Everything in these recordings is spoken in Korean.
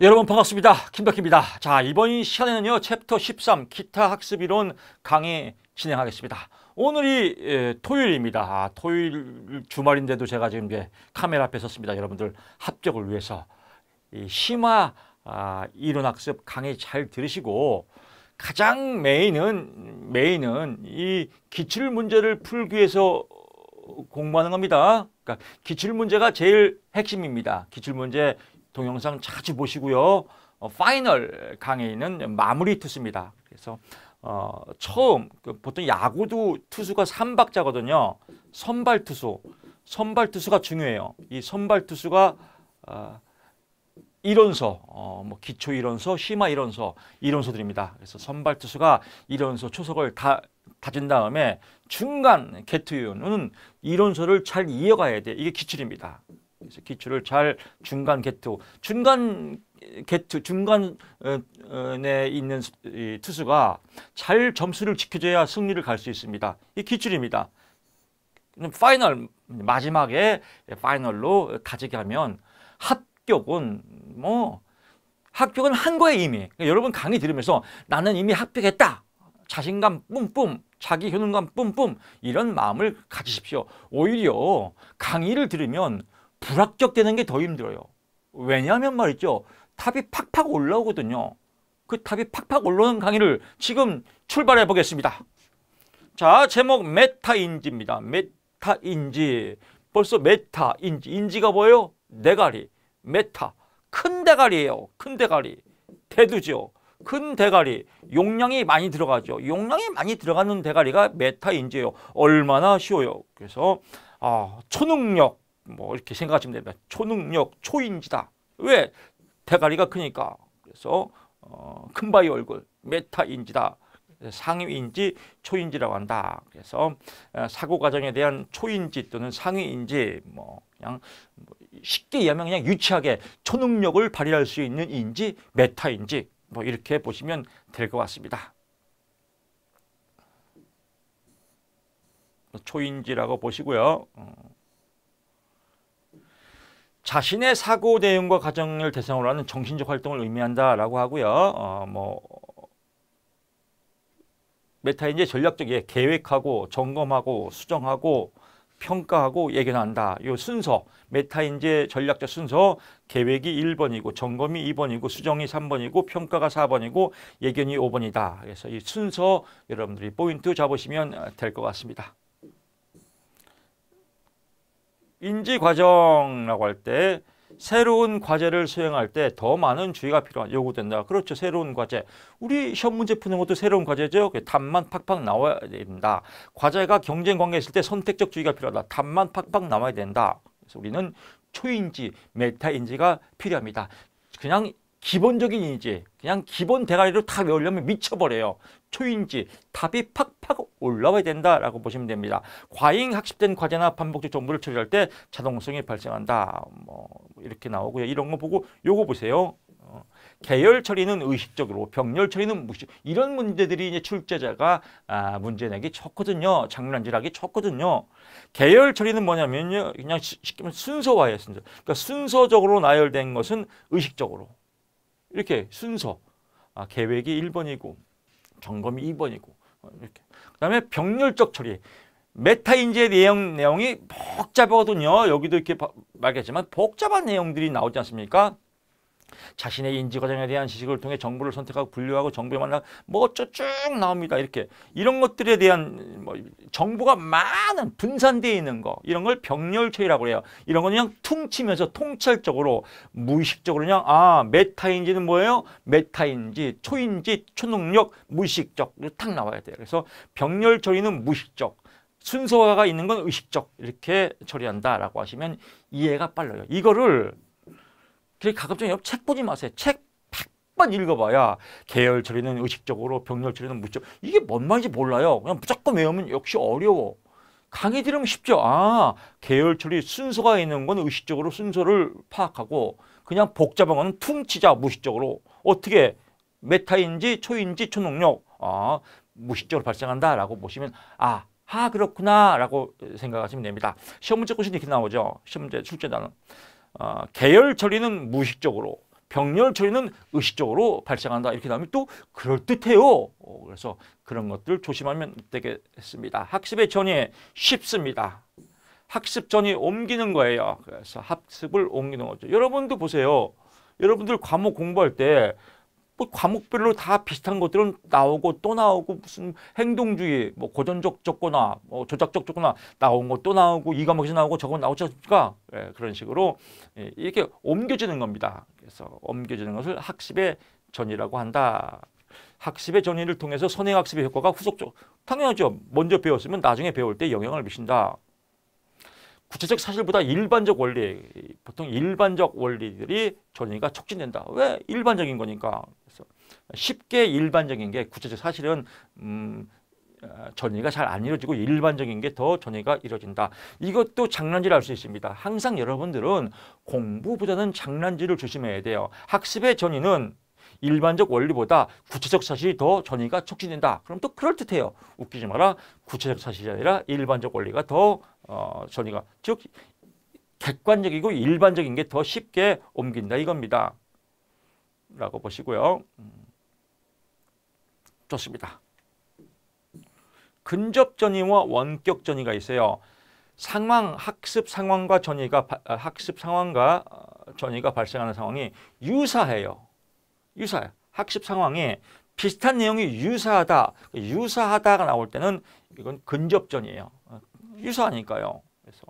여러분 반갑습니다. 김덕기입니다. 자, 이번 시간에는요, 챕터 13 기타 학습 이론 강의 진행하겠습니다. 오늘이 토요일입니다. 토요일 주말인데도 제가 지금 이제 카메라 앞에 섰습니다. 여러분들 합격을 위해서 이 심화 이론 학습 강의 잘 들으시고, 가장 메인은 이 기출 문제를 풀기 위해서 공부하는 겁니다. 그러니까 기출 문제가 제일 핵심입니다. 기출 문제 동영상 자주 보시고요. 파이널 강의는 마무리 투수입니다. 그래서 처음 보통 야구도 투수가 3박자거든요. 선발 투수가 중요해요. 이 선발 투수가 이론서, 뭐 기초 이론서, 심화 이론서, 이론서들입니다. 그래서 선발 투수가 이론서 초석을 다 다진 다음에 중간 게투는 이론서를 잘 이어가야 돼. 이게 기출입니다. 그래서 기출을 잘 중간에 있는 이 투수가 잘 점수를 지켜줘야 승리를 갈 수 있습니다. 이 기출입니다. 파이널, 마지막에 파이널로 가지게 하면 합격은 한 거예요 이미. 그러니까 여러분 강의 들으면서 나는 이미 합격했다, 자신감 뿜뿜, 자기 효능감 뿜뿜, 이런 마음을 가지십시오. 오히려 강의를 들으면 불합격되는 게 더 힘들어요. 왜냐하면 말이죠, 탑이 팍팍 올라오거든요. 그 탑이 팍팍 올라오는 강의를 지금 출발해 보겠습니다. 자, 제목 메타인지입니다. 메타인지. 벌써 메타인지. 인지가 뭐예요? 대가리. 메타. 큰 대가리예요. 큰 대가리. 대두죠. 큰 대가리. 용량이 많이 들어가죠. 용량이 많이 들어가는 대가리가 메타인지예요. 얼마나 쉬워요. 그래서 초능력, 뭐 이렇게 생각하시면 됩니다. 초능력, 초인지다. 왜? 대가리가 크니까. 그래서 큰바위 얼굴, 메타인지다. 상위인지, 초인지라고 한다. 그래서 사고 과정에 대한 초인지 또는 상위인지, 뭐 그냥 쉽게 이해하면 그냥 유치하게 초능력을 발휘할 수 있는 인지, 메타인지, 뭐 이렇게 보시면 될 것 같습니다. 초인지라고 보시고요. 자신의 사고 내용과 과정을 대상으로 하는 정신적 활동을 의미한다라고 하고요. 메타인지 전략적이에 계획하고 점검하고 수정하고 평가하고 예견한다. 이 순서, 메타인지 전략적 순서, 계획이 1번이고 점검이 2번이고 수정이 3번이고 평가가 4번이고 예견이 5번이다. 그래서 이 순서 여러분들이 포인트 잡으시면 될 것 같습니다. 인지 과정이라고 할 때 새로운 과제를 수행할 때 더 많은 주의가 요구된다. 그렇죠. 새로운 과제. 우리 시험 문제 푸는 것도 새로운 과제죠. 답만 팍팍 나와야 된다. 과제가 경쟁 관계에 있을 때 선택적 주의가 필요하다. 답만 팍팍 나와야 된다. 그래서 우리는 초인지, 메타인지가 필요합니다. 그냥 기본적인 인지, 그냥 기본 대가리로 다 외우려면 미쳐버려요. 초인지, 답이 팍팍 올라와야 된다라고 보시면 됩니다. 과잉 학습된 과제나 반복적 정보를 처리할 때 자동성이 발생한다. 뭐 이렇게 나오고요. 이런 거 보고 요거 보세요. 계열 처리는 의식적으로, 병렬 처리는 무의식. 이런 문제들이 이제 출제자가 문제 내기 좋거든요. 장난질하기 좋거든요. 계열 처리는 뭐냐면요, 그냥 쉽게 말하면 순서화예요. 순서. 그러니까 순서적으로 나열된 것은 의식적으로. 이렇게 순서, 계획이 1번이고 점검이 2번이고 이렇게. 그다음에 병렬적 처리, 메타인지의 내용이 복잡하거든요. 여기도 이렇게 말했지만 복잡한 내용들이 나오지 않습니까? 자신의 인지 과정에 대한 지식을 통해 정보를 선택하고 분류하고 정보에 맞는 뭐 쭉 나옵니다. 이렇게 이런 것들에 대한 정보가 많은 분산되어 있는 거, 이런 걸 병렬 처리라고 해요. 이런 건 그냥 퉁치면서 통찰적으로 무의식적으로 그냥 메타인지는 뭐예요? 메타인지, 초인지, 초능력, 무의식적 탁 나와야 돼요. 그래서 병렬 처리는 무의식적, 순서화가 있는 건 의식적, 이렇게 처리한다라고 하시면 이해가 빨라요. 이거를 가급적이면 책 보지 마세요. 책 100번 읽어봐야 계열 처리는 의식적으로, 병렬 처리는 무의식. 이게 뭔 말인지 몰라요. 그냥 무조건 외우면 역시 어려워. 강의 들으면 쉽죠. 계열 처리 순서가 있는 건 의식적으로 순서를 파악하고, 그냥 복잡한 건 퉁치자 무의식적으로. 어떻게 메타인지, 초인지, 초능력, 무의식적으로 발생한다라고 보시면 그렇구나 라고 생각하시면 됩니다. 시험 문제 question 이렇게 나오죠. 시험 문제 출제자는 계열 처리는 무의식적으로, 병렬 처리는 의식적으로 발생한다. 이렇게 나오면 또 그럴듯해요. 그래서 그런 것들 조심하면 되겠습니다. 학습의 전이 쉽습니다. 학습 전이 옮기는 거예요. 그래서 학습을 옮기는 거죠. 여러분도 보세요. 여러분들 과목 공부할 때 뭐 과목별로 다 비슷한 것들은 나오고 또 나오고 무슨 행동주의, 뭐 고전적 적거나 뭐 조작적 적거나 나온 거 또 나오고 이 과목에서 나오고 저거 나오지 않습니까? 예, 그런 식으로 이렇게 옮겨지는 겁니다. 그래서 옮겨지는 것을 학습의 전이라고 한다. 학습의 전이를 통해서 선행학습의 효과가 후속적. 당연하죠. 먼저 배웠으면 나중에 배울 때 영향을 미친다. 구체적 사실보다 일반적 원리, 보통 일반적 원리들이 전이가 촉진된다. 왜? 일반적인 거니까. 그래서 쉽게 일반적인 게 구체적 사실은 전이가 잘 안 이루어지고 일반적인 게 더 전이가 이루어진다. 이것도 장난질 할 수 있습니다. 항상 여러분들은 공부보다는 장난질을 조심해야 돼요. 학습의 전이는 일반적 원리보다 구체적 사실이 더 전이가 촉진된다. 그럼 또 그럴듯해요. 웃기지 마라. 구체적 사실이 아니라 일반적 원리가 더 전이가, 즉 객관적이고 일반적인 게 더 쉽게 옮긴다 이겁니다. 라고 보시고요. 좋습니다. 근접 전이와 원격 전이가 있어요. 학습 상황과 전이가 발생하는 상황이 유사해요. 유사해요. 학습 상황이 비슷한 내용이 유사하다가 나올 때는 이건 근접전이에요. 유사하니까요. 그래서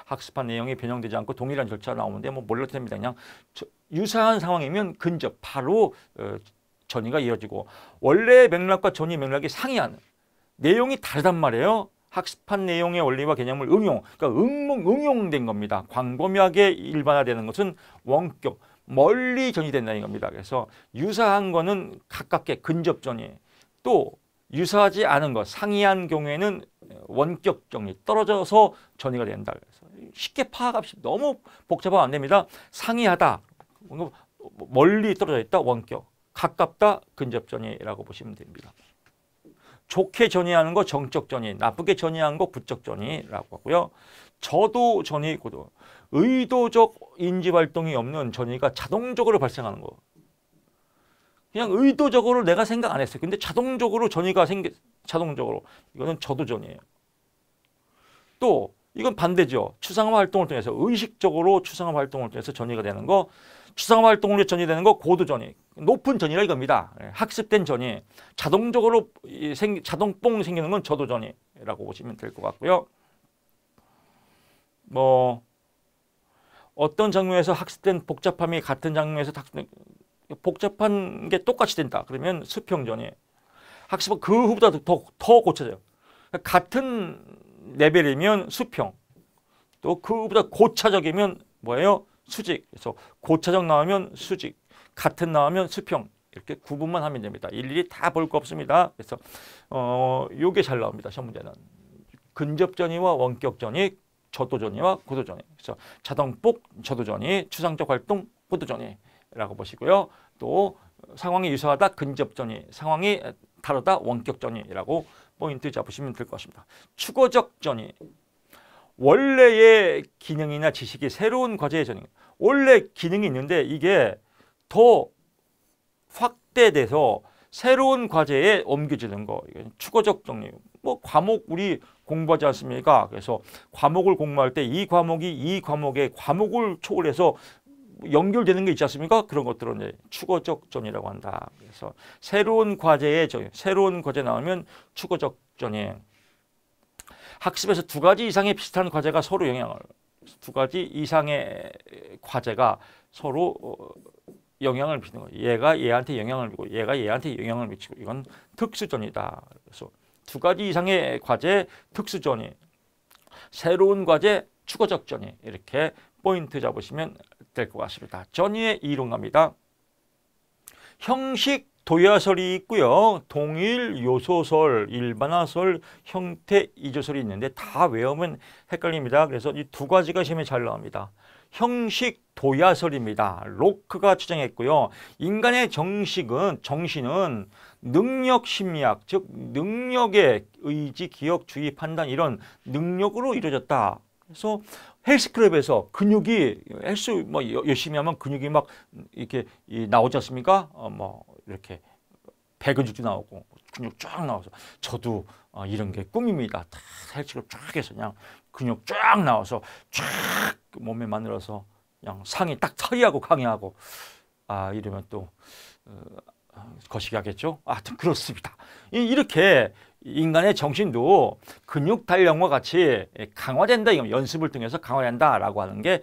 학습한 내용이 변형되지 않고 동일한 절차가 나오는데 뭐 몰라도 됩니다. 그냥 유사한 상황이면 근접, 바로 전이가 이어지고, 원래의 맥락과 전이 맥락이 상이하는, 내용이 다르단 말이에요. 학습한 내용의 원리와 개념을 그러니까 응용된 겁니다. 광범위하게 일반화되는 것은 원격, 멀리 전이된다는 겁니다. 그래서 유사한 거는 가깝게 근접전이, 또 유사하지 않은 것, 상이한 경우에는 원격 전이, 떨어져서 전이가 된다. 그래서 쉽게 파악하시, 너무 복잡하면 안 됩니다. 상이하다, 멀리 떨어져 있다, 원격, 가깝다, 근접전이라고 보시면 됩니다. 좋게 전이하는 거 정적 전이, 나쁘게 전이하는 거 부적 전이라고 하고요. 저도 전이, 고도, 의도적 인지 활동이 없는 전이가 자동적으로 발생하는 거. 그냥 의도적으로 내가 생각 안 했어요. 근데 자동적으로 전이가 자동적으로. 이거는 저도 전이에요. 또 이건 반대죠. 추상화 활동을 통해서, 의식적으로 추상화 활동을 통해서 전이가 되는 거, 추상화 활동으로 전이되는 거 고도 전이, 높은 전이라 이겁니다. 학습된 전이, 자동적으로 자동뽕 생기는 건 저도 전이라고 보시면 될 것 같고요. 뭐 어떤 장면에서 학습된 복잡함이 같은 장면에서 복잡한 게 똑같이 된다. 그러면 수평전이, 학습은 그 후보다 더 고쳐져요. 같은 레벨이면 수평, 또 그 후보다 고차적이면 뭐예요? 수직. 그래서 고차적 나오면 수직, 같은 나오면 수평, 이렇게 구분만 하면 됩니다. 일일이 다 볼 거 없습니다. 그래서 요게 잘 나옵니다. 시험 문제는 근접전이와 원격전이, 저도전이와 고도전이. 그래서 자동폭 저도전이, 추상적 활동 고도전이라고 보시고요. 또 상황이 유사하다 근접전이, 상황이 다르다 원격전이라고 포인트 잡으시면 될 것 같습니다. 추가적 전이, 원래의 기능이나 지식이 새로운 과제의 전이, 원래 기능이 있는데 이게 더 확대돼서 새로운 과제에 옮겨지는 거, 이건 추가적 정리. 뭐 과목 우리 공부하지 않습니까? 그래서 과목을 공부할 때 이 과목이 이 과목의 과목을 초월해서 연결되는 게 있지 않습니까? 그런 것들은 이제 추가적 전이라고 한다. 그래서 새로운 과제에 새로운 과제 나오면 추가적 전이. 학습에서 두 가지 이상의 비슷한 과제가 서로 두 가지 이상의 과제가 서로 영향을 미치는 거예요. 얘가 얘한테 영향을 미치고 얘가 얘한테 영향을 미치고, 이건 특수전이다. 그래서 두 가지 이상의 과제 특수전이, 새로운 과제 추가적 전이, 이렇게 포인트 잡으시면 될 것 같습니다. 전이의 이론갑니다. 형식 도야설이 있고요. 동일 요소설, 일반화설, 형태 이조설이 있는데 다 외우면 헷갈립니다. 그래서 이 두 가지가 시험에 잘 나옵니다. 형식 도야설입니다. 로크가 주장했고요. 인간의 정신은 능력 심리학, 즉 능력의 의지, 기억, 주의, 판단, 이런 능력으로 이루어졌다. 그래서 헬스클럽에서 근육이 헬스 뭐 열심히 하면 근육이 막 이렇게 나오지 않습니까? 뭐 이렇게 배근육도 나오고 근육 쫙 나와서 저도 이런 게 꿈입니다. 다 헬스클럽 쫙 해서 그냥 근육 쫙 나와서 쫙 몸에 만들어서 그냥 상이 딱 처리하고 강의하고 이러면 또 거시기 하겠죠. 하여튼 그렇습니다. 이렇게 인간의 정신도 근육 단련과 같이 강화된다. 이거 연습을 통해서 강화된다라고 하는 게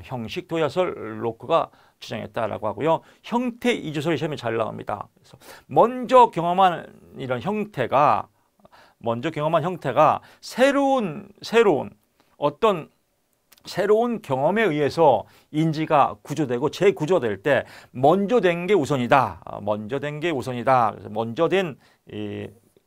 형식 도야설 로크가 주장했다라고 하고요. 형태 이조설이 시험에 잘 나옵니다. 그래서 먼저 경험한 형태가 새로운 경험에 의해서 인지가 구조되고 재구조될 때 먼저 된 게 우선이다. 그래서 먼저 된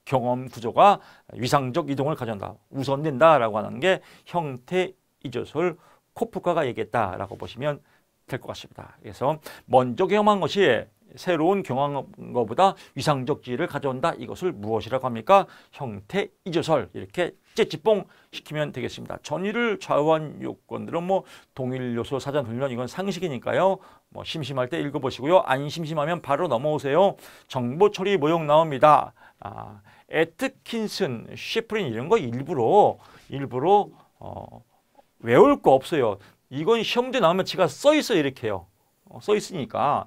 경험 구조가 위상적 이동을 가져온다. 우선된다라고 하는 게 형태 이조설 코프카가 얘기했다라고 보시면 될 것 같습니다. 그래서 먼저 경험한 것이 새로운 경험한 것보다 위상적 지위를 가져온다. 이것을 무엇이라고 합니까? 형태 이조설. 이렇게 찌찌뽕 시키면 되겠습니다. 전위를 좌우한 요건들은 뭐 동일 요소 사전 훈련 이건 상식이니까요. 뭐 심심할 때 읽어보시고요. 안 심심하면 바로 넘어오세요. 정보 처리 모형 나옵니다. 애트킨슨, 셰프린 이런 거 일부러 외울 거 없어요. 이건 시험 문제 나오면 지가 써 있어요. 이렇게요. 써 있으니까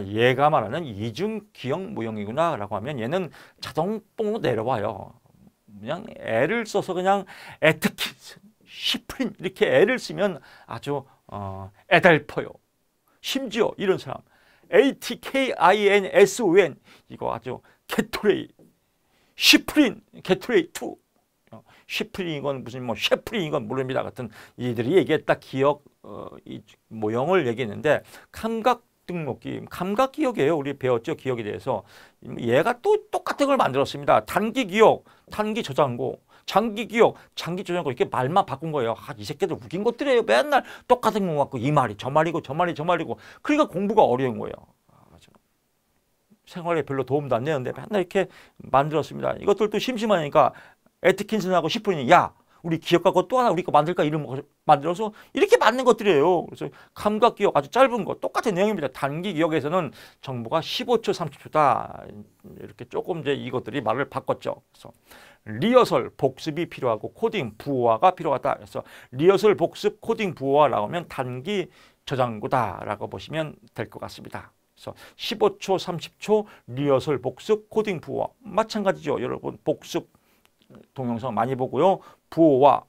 얘가 말하는 이중 기억 모형이구나 라고 하면 얘는 자동뽕으로 내려와요. 그냥 애를 써서 그냥 애트킨슨, 셰프린 이렇게 애를 쓰면 아주 애달퍼요. 심지어 이런 사람 ATKINSON 이거 아주 게토레이 셰프린 게토레이 2 셰프린 이건 무슨 뭐 셰프린 이건 모릅니다 같은 이들이 얘기했다. 기억 이 모형을 얘기했는데 감각 등록기 감각 기억이에요. 우리 배웠죠. 기억에 대해서. 얘가 또 똑같은 걸 만들었습니다. 단기 기억, 단기 저장고, 장기 기억, 장기 저장고 이렇게 말만 바꾼 거예요. 이 새끼들 웃긴 것들이에요. 맨날 똑같은 거 갖고 이 말이 저 말이고 저 말이 저 말이고. 그러니까 공부가 어려운 거예요. 생활에 별로 도움도 안 되는데 맨날 이렇게 만들었습니다. 이것들도 심심하니까 애트킨슨하고 셰프린이 야 우리 기억 갖고 또 하나 우리 거 만들까 이름 만들어서 이렇게 만든 것들이에요. 그래서 감각 기억 아주 짧은 거 똑같은 내용입니다. 단기 기억에서는 정보가 15초 30초다. 이렇게 조금 이제 이것들이 말을 바꿨죠. 그래서 리허설 복습이 필요하고 코딩 부호화가 필요하다. 그래서 리허설 복습 코딩 부호화 나오면 단기 저장고다라고 보시면 될 것 같습니다. 그래서 15초 30초 리허설 복습 코딩 부호화 마찬가지죠. 여러분 복습 동영상 많이 보고요. 부호와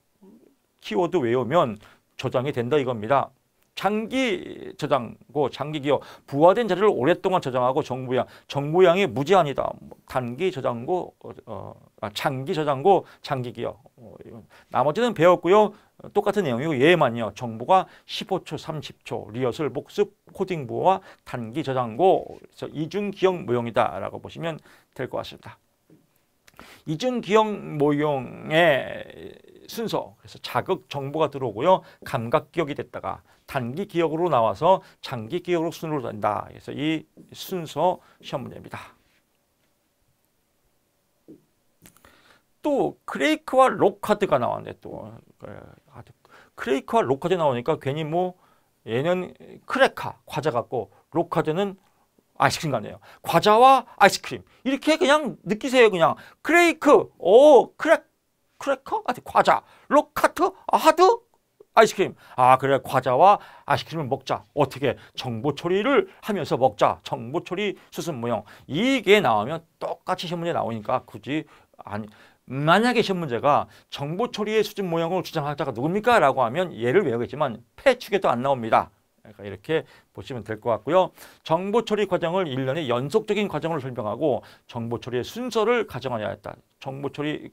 키워드 외우면 저장이 된다 이겁니다. 장기 저장고, 장기 기억, 부화된 자료를 오랫동안 저장하고 정보량이 무제한이다. 단기 저장고, 장기 저장고, 장기 기억. 나머지는 배웠고요. 똑같은 내용이고 얘만요. 정보가 15초, 30초, 리허설 복습, 코딩 부호와 단기 저장고, 그래서 이중 기억 모형이다라고 보시면 될 것 같습니다. 이중 기억 모형의 순서, 그래서 자극 정보가 들어오고요. 감각 기억이 됐다가 단기 기억으로 나와서 장기 기억으로 순으로 된다. 그래서 이 순서 시험 문제입니다. 또 크레이크와 로카드가 나왔는데 또 크레이크와 로카드 나오니까 괜히 뭐 얘는 크레카 과자 같고 로카드는 아이스크림 같네요. 과자와 아이스크림 이렇게 그냥 느끼세요. 그냥 크레이크, 크래커, 과자, 로카트, 하드, 아이스크림. 그래 과자와 아이스크림을 먹자. 어떻게 정보 처리를 하면서 먹자. 정보 처리 수습 모형 이게 나오면 똑같이 시험 문제 나오니까 굳이 만약에 시험 문제가 정보 처리의 수집 모형을 주장하자가 누굽니까? 라고 하면 얘를 외우겠지만 폐축에도 안 나옵니다. 그러니까 이렇게 보시면 될 것 같고요. 정보 처리 과정을 일련의 연속적인 과정으로 설명하고 정보 처리의 순서를 가정하여야 했다. 정보 처리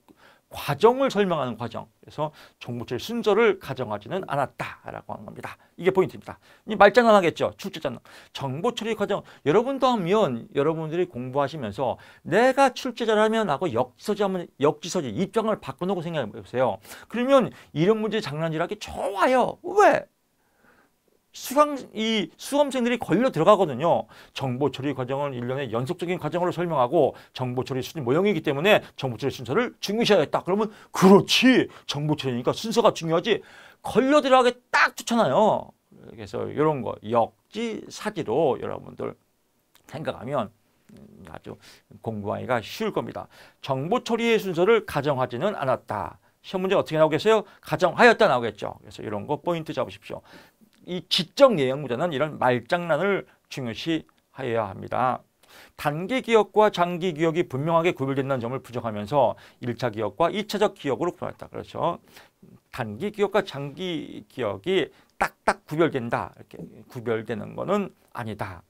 과정을 설명하는 과정. 그래서 정보 처리 순서를 가정하지는 않았다라고 하는 겁니다. 이게 포인트입니다. 이 말장난 하겠죠. 출제자는. 정보 처리 과정. 여러분도 하면 여러분들이 공부하시면서 내가 출제자라면 하고 역지서지 입장을 바꿔놓고 생각해 보세요. 그러면 이런 문제 장난질하기 좋아요. 왜? 수험생들이 걸려 들어가거든요. 정보 처리 과정은 일련의 연속적인 과정으로 설명하고 정보 처리 수준 모형이기 때문에 정보 처리 순서를 중요시하겠다. 그러면 그렇지. 정보 처리니까 순서가 중요하지. 걸려 들어가게 딱 좋잖아요. 그래서 이런 거 역지사지로 여러분들 생각하면 아주 공부하기가 쉬울 겁니다. 정보 처리의 순서를 가정하지는 않았다. 시험 문제 어떻게 나오겠어요? 가정하였다 나오겠죠. 그래서 이런 거 포인트 잡으십시오. 이 지적 예형보다는 이런 말장난을 중요시하여야 합니다. 단기 기억과 장기 기억이 분명하게 구별된다는 점을 부정하면서 1차 기억과 2차적 기억으로 구분했다. 그렇죠. 단기 기억과 장기 기억이 딱딱 구별된다. 이렇게 구별되는 거는 아니다.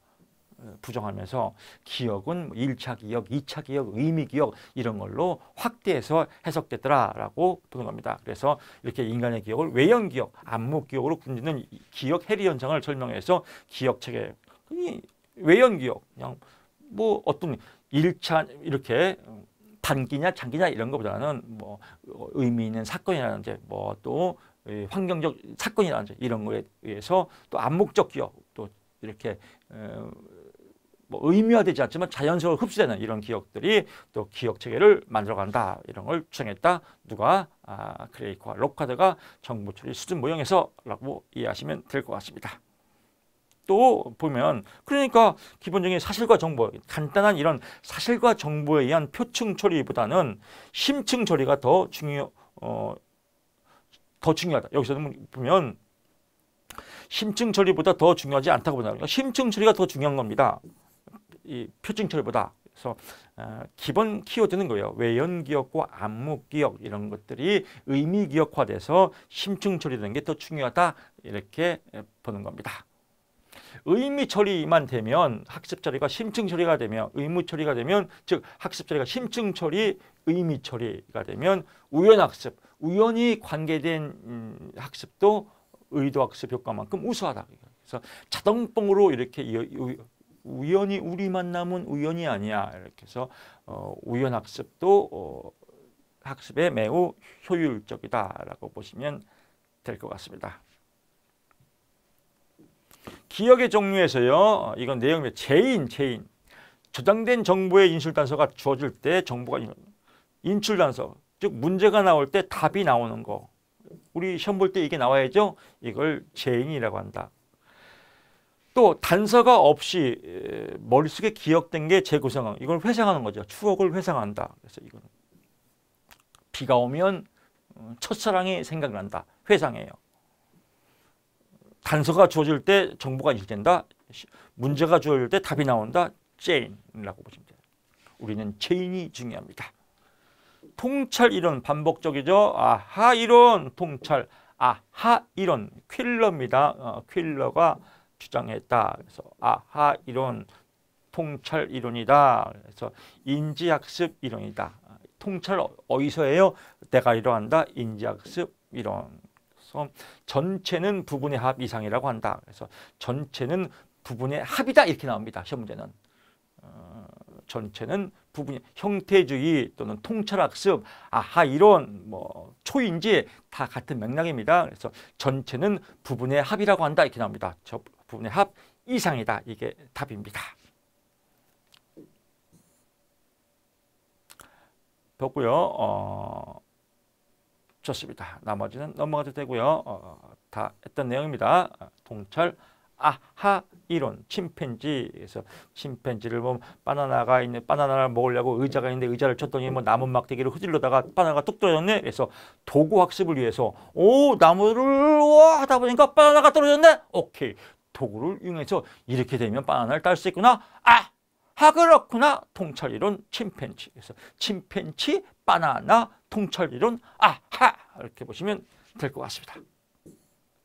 부정하면서 기억은 1차 기억, 2차 기억, 의미 기억 이런 걸로 확대해서 해석됐더라라고 보는 겁니다. 그래서 이렇게 인간의 기억을 외형 기억, 안목 기억으로 분리는 기억 해리 현상을 설명해서 기억 체계, 외형 기억, 그냥 뭐 어떤 1차 이렇게 단기냐 장기냐 이런 것보다는 뭐 의미 있는 사건이라든지 뭐 또 환경적 사건이라든지 이런 거에 의해서 또 암묵적 기억 또 이렇게 뭐 의미화되지 않지만 자연스러워 흡수되는 이런 기억들이 또 기억 체계를 만들어간다 이런 걸 주장했다. 누가? 크레이커와 로카드가 정보 처리 수준 모형에서라고 이해하시면 될 것 같습니다. 또 보면 그러니까 기본적인 사실과 정보, 간단한 이런 사실과 정보에 의한 표층 처리보다는 심층 처리가 더 중요하다. 여기서 보면 심층 처리보다 더 중요하지 않다고 보다. 그러니까 심층 처리가 더 중요한 겁니다. 이 표층 처리보다. 그래서 기본 키워드는 거예요. 외연 기억과 안목 기억 이런 것들이 의미 기억화돼서 심층 처리되는 게 더 중요하다 이렇게 보는 겁니다. 의미 처리만 되면 학습 처리가 심층 처리가 되면 의무 처리가 되면 즉 학습 처리가 심층 처리 의미 처리가 되면 우연 학습 우연히 관계된 학습도 의도 학습 효과만큼 우수하다. 그래서 자동봉으로 이렇게 우연히 우리만 남은 우연이 아니야. 이렇게 해서 우연 학습도 학습에 매우 효율적이다라고 보시면 될 것 같습니다. 기억의 종류에서요. 이건 내용이 제인. 저장된 정보의 인출 단서가 주어질 때 정보가 인출 단서, 즉 문제가 나올 때 답이 나오는 거. 우리 시험 볼 때 이게 나와야죠. 이걸 제인이라고 한다. 또 단서가 없이 머릿속에 기억된 게 재구성, 이걸 회상하는 거죠. 추억을 회상한다. 그래서 이거는 비가 오면 첫사랑이 생각난다. 회상해요. 단서가 주어질 때 정보가 인출된다. 문제가 주어질 때 답이 나온다. 체인이라고 보시면 돼요. 우리는 체인이 중요합니다. 통찰 이론 반복적이죠. 아하 이론, 통찰, 아하 이론, 퀼러입니다. 퀼러가 주장했다. 그래서 아하 이론, 통찰 이론이다. 그래서 인지학습 이론이다. 통찰 어디서 해요? 내가 이러한다. 인지학습 이론. 그래서 전체는 부분의 합 이상이라고 한다. 그래서 전체는 부분의 합이다 이렇게 나옵니다. 시험 문제는 전체는 부분의 형태주의 또는 통찰학습, 아하 이론, 뭐 초인지 다 같은 맥락입니다. 그래서 전체는 부분의 합이라고 한다 이렇게 나옵니다. 저 부분의 합 이상이다 이게 답입니다. 보고요. 좋습니다. 나머지는 넘어가도 되고요. 다 했던 내용입니다. 통찰, 아하 이론, 침팬지에서 침팬지를 보면 바나나가 있는 바나나를 먹으려고 의자가 있는데 의자를 쳤더니 뭐 나무 막대기를 휘둘러다가 바나나가 뚝 떨어졌네. 그래서 도구 학습을 위해서 나무를 하다 보니까 바나나가 떨어졌네. 오케이. 도구를 이용해서 이렇게 되면 바나나를 딸 수 있구나. 그렇구나. 통찰 이론 침팬지. 그래서 침팬지, 바나나, 통찰 이론, 아하 이렇게 보시면 될 것 같습니다.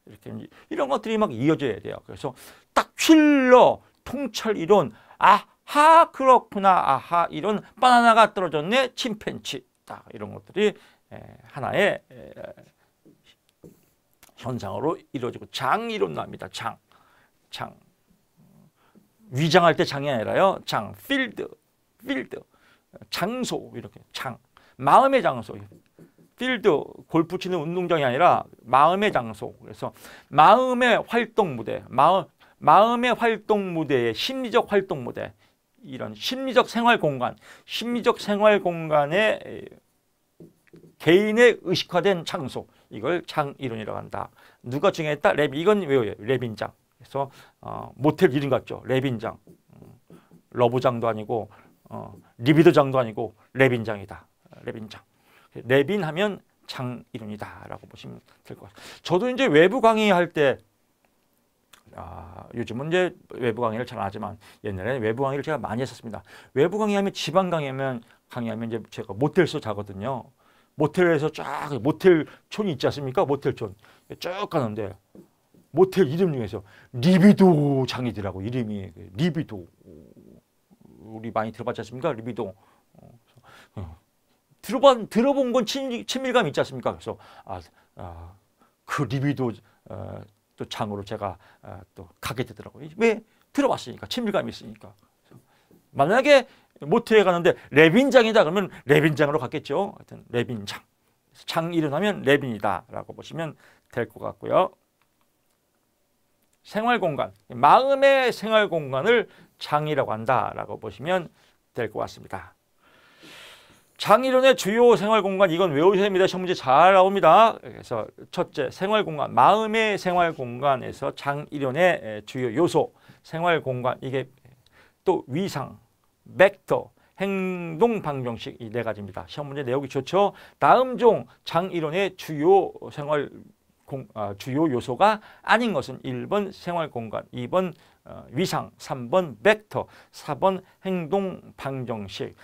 이렇게 이런 것들이 막 이어져야 돼요. 그래서 딱 퀼러, 통찰 이론, 아하 그렇구나, 아하 이론, 바나나가 떨어졌네, 침팬지. 딱 이런 것들이 하나의 현상으로 이루어지고 장 이론 나옵니다. 장. 위장할 때 장이 아니라요. 장, 필드, 장소 이렇게 장, 마음의 장소. 필드, 골프 치는 운동장이 아니라 마음의 장소. 그래서 마음의 활동 무대, 마음의 활동 무대의 심리적 활동 무대, 이런 심리적 생활 공간, 심리적 생활 공간에 개인의 의식화된 장소, 이걸 장이론이라고 한다. 누가 정했다? 이건 외워요. 레빈장. 그래서 모텔 이름 같죠. 레빈장. 러브장도 아니고 리비도장도 아니고 레빈장이다. 레빈장. 레빈하면 장이론이다라고 보시면 될 것 같아요. 저도 이제 외부 강의할 때 요즘은 이제 외부 강의를 잘 안 하지만 옛날에는 외부 강의를 제가 많이 했었습니다. 외부 강의하면 지방 강의하면 이제 제가 모텔에서 자거든요. 모텔에서 쫙 모텔촌이 있지 않습니까? 모텔촌 쭉 가는데 모텔 이름 중에서 리비도 장이더라고. 이름이 리비도. 우리 많이 들어봤지 않습니까? 리비도. 들어본 건 친밀감 있지 않습니까? 그래서 그 리비도 또 장으로 제가 또 가게 되더라고요. 왜? 들어봤으니까. 친밀감이 있으니까. 만약에 모텔에 가는데 레빈장이다 그러면 레빈장으로 갔겠죠. 하여튼 레빈장. 장 일어나면 레빈이다 라고 보시면 될 것 같고요. 생활공간. 마음의 생활공간을 장이라고 한다라고 보시면 될 것 같습니다. 장이론의 주요 생활공간 이건 외우셔야 됩니다. 시험 문제 잘 나옵니다. 그래서 첫째 생활공간, 마음의 생활공간에서 장이론의 주요 요소, 생활공간 이게 또 위상, 벡터, 행동 방정식 이 네 가지입니다. 시험 문제 내용이 좋죠. 다음 종 장이론의 주요 주요 요소가 아닌 것은 1번 생활공간, 2번 위상, 3번 벡터, 4번 행동 방정식,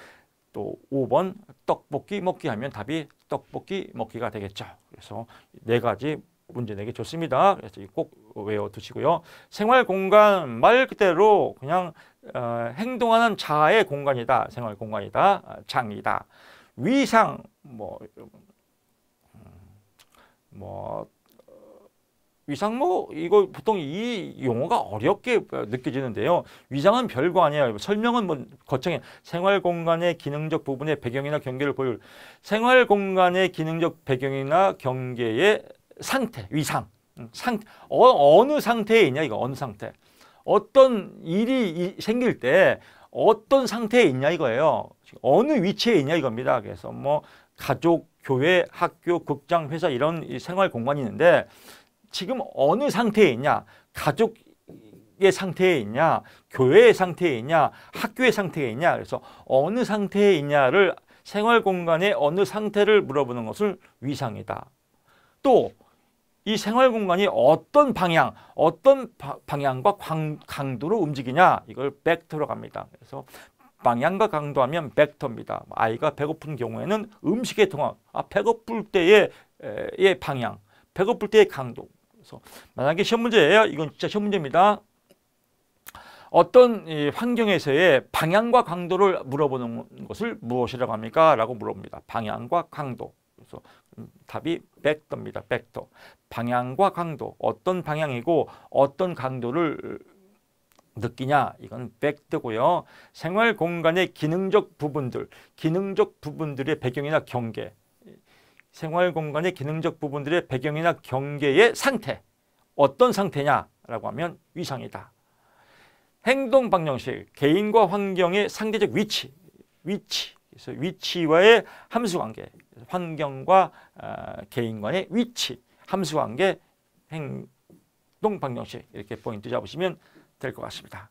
또 5번 떡볶이 먹기 하면 답이 떡볶이 먹기가 되겠죠. 그래서 네 가지 문제 내기 좋습니다. 그래서 꼭 외워두시고요. 생활공간 말 그대로 그냥 행동하는 자아의 공간이다. 생활공간이다. 장이다. 위상 위상 이거 보통 이 용어가 어렵게 느껴지는데요. 위상은 별거 아니에요. 설명은 거창해. 생활공간의 기능적 부분의 배경이나 경계를 보일 생활공간의 기능적 배경이나 경계의 상태, 위상. 어느 상태에 있냐 이거 어느 상태. 어떤 일이 생길 때 어떤 상태에 있냐 이거예요. 어느 위치에 있냐 이겁니다. 그래서 가족, 교회, 학교, 극장, 회사 이런 생활 공간이 있는데 지금 어느 상태에 있냐? 가족의 상태에 있냐? 교회의 상태에 있냐? 학교의 상태에 있냐? 그래서 어느 상태에 있냐를 생활 공간의 어느 상태를 물어보는 것을 위상이다. 또 이 생활 공간이 어떤 방향과 강도로 움직이냐? 이걸 벡터로 갑니다. 그래서 방향과 강도하면 벡터입니다. 아이가 배고픈 경우에는 음식의 통합, 배고플 때의 방향, 배고플 때의 강도. 그래서 만약에 시험 문제예요. 이건 진짜 시험 문제입니다. 어떤 환경에서의 방향과 강도를 물어보는 것을 무엇이라고 합니까? 라고 물어봅니다. 방향과 강도. 그래서 답이 벡터입니다. 벡터. 방향과 강도. 어떤 방향이고 어떤 강도를 느끼냐? 이건 벡터고요. 생활 공간의 기능적 부분들의 배경이나 경계. 생활 공간의 기능적 부분들의 배경이나 경계의 상태. 어떤 상태냐라고 하면 위상이다. 행동 방정식. 개인과 환경의 상대적 위치. 그래서 위치와의 함수관계. 환경과 개인 간의 위치. 함수관계. 행동 방정식. 이렇게 포인트 잡으시면 될 것 같습니다.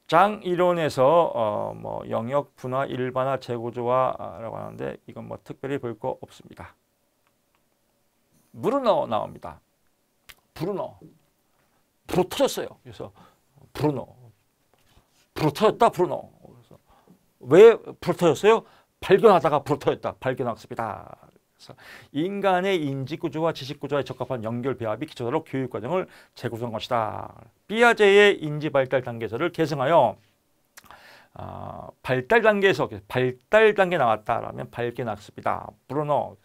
장이론에서 영역, 분화, 일반화, 재구조화라고 하는데 이건 특별히 볼 거 없습니다. 브루너 나옵니다. 브루너. 불 터졌어요. 그래서 브루너. 불 터졌다. 브루너. 그래서 왜 불 터졌어요? 발견하다가 불 터졌다. 발견학습이다. 그래서 인간의 인지구조와 지식구조에 적합한 연결 배합이 기초로 교육과정을 재구성한 것이다. 피아제의 인지발달 단계서를 계승하여 발달 단계 나왔다라면 발견학습이다. 브루너.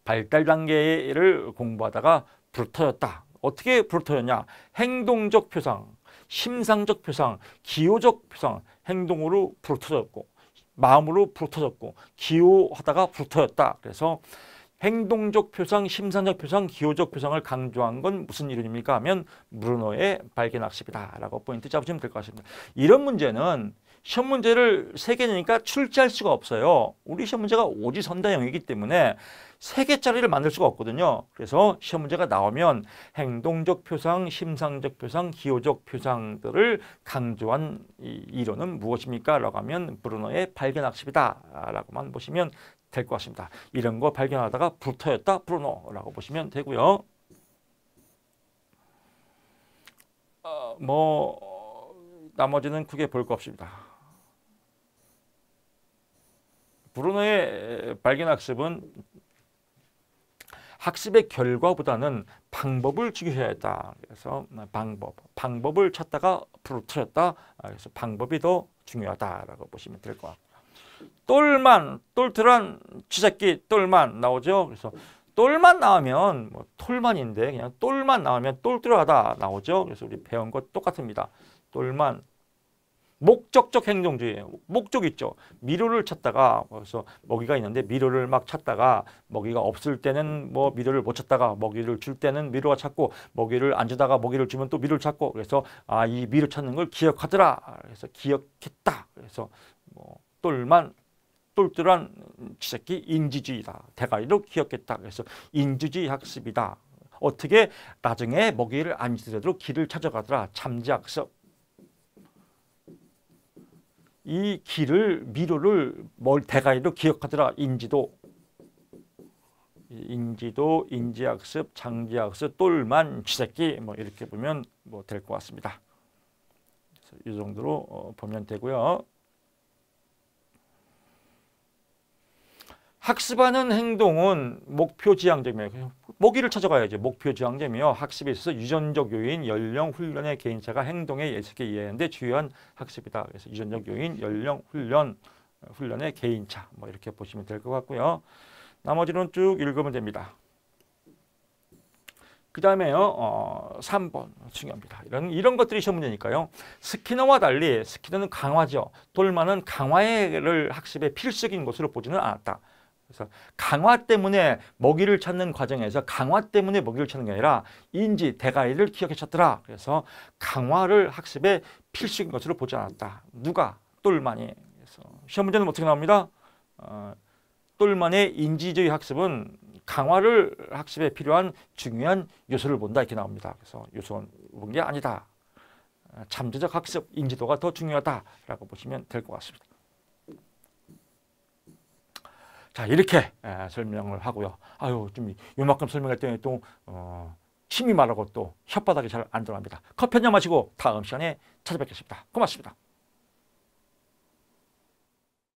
발달 단계를 공부하다가 불 터졌다. 어떻게 불 터졌냐? 행동적 표상, 심상적 표상, 기호적 표상, 행동으로 불 터졌고 마음으로 불 터졌고 기호하다가 불 터졌다. 그래서 행동적 표상, 심상적 표상, 기호적 표상을 강조한 건 무슨 이론입니까? 하면 브루너의 발견학습이다 라고 포인트 잡으시면 될 것 같습니다. 이런 문제는 시험 문제를 3개 내니까 출제할 수가 없어요. 우리 시험 문제가 오지선다형이기 때문에 3개짜리를 만들 수가 없거든요. 그래서 시험 문제가 나오면 행동적 표상, 심상적 표상, 기호적 표상들을 강조한 이 이론은 무엇입니까? 라고 하면 브루너의 발견학습이다 라고만 보시면 될 것 같습니다. 이런 거 발견하다가 불터였다 브루너라고 보시면 되고요. 나머지는 크게 볼 거 없습니다. 브루너의 발견학습은 학습의 결과보다는 방법을 중요해야 했다. 그래서 방법을 찾다가 풀어뜨렸다. 그래서 방법이 더 중요하다라고 보시면 될 것 같고요. 똘트란 쥐새끼 똘만 나오죠. 그래서 똘만 나오면 뭐 톨만인데 그냥 똘만 나오면 똘똘하다 나오죠. 그래서 우리 배운 것 똑같습니다. 똘만. 목적적 행동주의예요. 목적 있죠. 미로를 찾다가 그래서 먹이가 있는데 미로를 막 찾다가 먹이가 없을 때는 뭐 미로를 못 찾다가 먹이를 줄 때는 미로가 찾고 먹이를 안 주다가 먹이를 주면 또 미로를 찾고 그래서 이 미로 찾는 걸 기억하더라. 그래서 기억했다. 그래서 뭐 똘똘한 쥐새끼 인지주의다. 대가리로 기억했다. 그래서 인지주의 학습이다. 어떻게 나중에 먹이를 안 주더라도 길을 찾아가더라. 잠재학습. 이 길을 미로를 대가리로 기억하더라. 인지도, 인지학습, 장지학습, 똘만, 쥐새끼 뭐 이렇게 보면 뭐 될 것 같습니다. 그래서 이 정도로 보면 되고요. 학습하는 행동은 목표지향점이에요. 먹이를 찾아가야죠. 목표지향점이요. 학습에 있어서 유전적 요인, 연령, 훈련의 개인차가 행동에 예측에 이해하는데 주요한 학습이다. 그래서 유전적 요인, 연령, 훈련의 개인차 뭐 이렇게 보시면 될 것 같고요. 나머지는 쭉 읽으면 됩니다. 그 다음에요. 3번 중요합니다. 이런 것들이 시험 문제니까요. 스키너와 달리 스키너는 강화죠. 똘만은 강화를 학습의 필수적인 것으로 보지는 않았다. 그래서 강화 때문에 먹이를 찾는 과정에서 강화 때문에 먹이를 찾는 게 아니라 인지, 대가리를 기억해 찾더라. 그래서 강화를 학습의 필수적인 것으로 보지 않았다. 누가? 똘만이. 그래서 시험 문제는 어떻게 나옵니다? 똘만의 인지주의 학습은 강화를 학습에 필요한 중요한 요소를 본다 이렇게 나옵니다. 그래서 요소는 본 게 아니다. 잠재적 학습, 인지도가 더 중요하다라고 보시면 될 것 같습니다. 자, 이렇게 설명을 하고요. 좀 요만큼 설명할 때는 또 침이 말하고 또 혓바닥이 잘 안 들어갑니다. 커피 한 잔 마시고 다음 시간에 찾아뵙겠습니다. 고맙습니다.